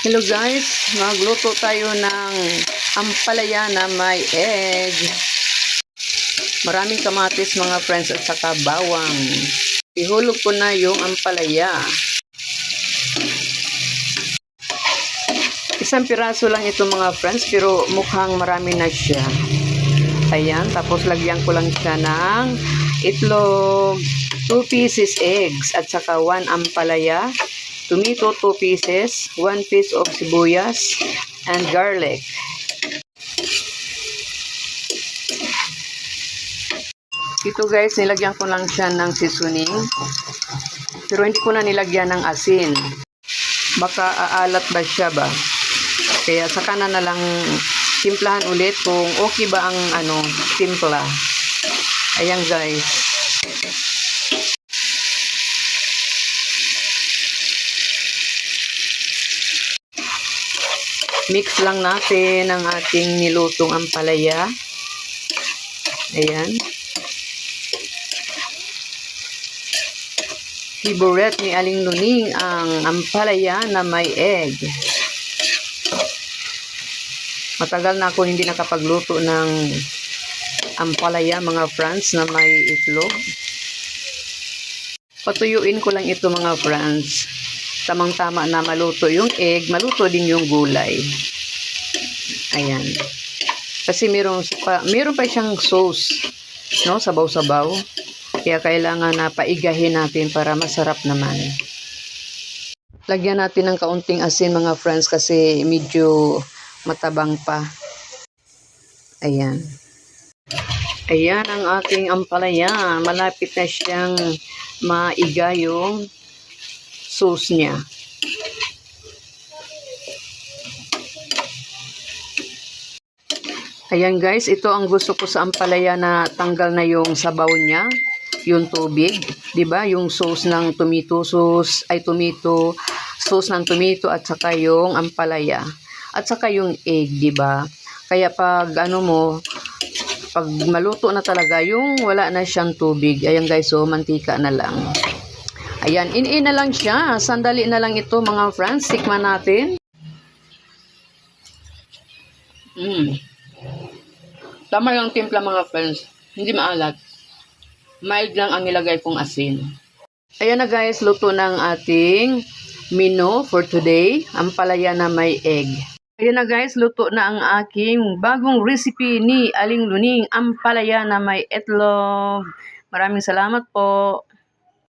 Hello guys, magluto tayo ng ampalaya na may egg. Maraming kamatis mga friends at saka bawang. Ihulog ko na yung ampalaya. Isang piraso lang ito mga friends pero mukhang marami na siya. Ayan, tapos lagyan ko lang siya ng itlog, 2 pieces eggs at saka 1 ampalaya. Tomato 2 pieces, 1 piece of sibuyas, and garlic. Ito guys, nilagyan ko lang siya ng seasoning. Pero hindi ko na nilagyan ng asin. Baka aalat ba siya ba? Kaya saka na lang timplahan ulit kung okay ba ang timpla. Ayan guys. Mix lang natin ang ating nilutong ampalaya. Ayan. Favorite ni Aling Luning ang ampalaya na may egg. Matagal na ako hindi nakapagluto ng ampalaya mga friends na may itlog. Patuyuin ko lang ito mga friends. Tamang-tama na maluto yung egg, maluto din yung gulay. Ayan. Kasi meron pa siyang sauce, no? Sabaw-sabaw. Kaya kailangan na paigahin natin para masarap naman. Lagyan natin ng kaunting asin mga friends kasi medyo matabang pa. Ayan. Ayan ang ating ampalaya. Malapit na siyang maiga yung sauce niya. Ayan guys, ito ang gusto ko sa ampalaya na tanggal na yung sabaw niya, yung tubig, 'di ba? Yung sauce ng tomato sauce, tomato sauce ng tomato at saka yung ampalaya. At saka yung egg, 'di ba? Kaya pag pag maluto na talaga yung wala na siyang tubig. Ayan guys, so mantika na lang. Ayan, in na lang siya. Sandali na lang ito mga friends. Tikman natin. Tama lang timpla mga friends. Hindi maalat. Mild lang ang nilagay kong asin. Ayan na guys, luto ng ating menu for today. Ampalaya na may egg. Ayan na guys, luto na ang aking bagong recipe ni Aling Luning. Ampalaya na may itlog. Maraming salamat po.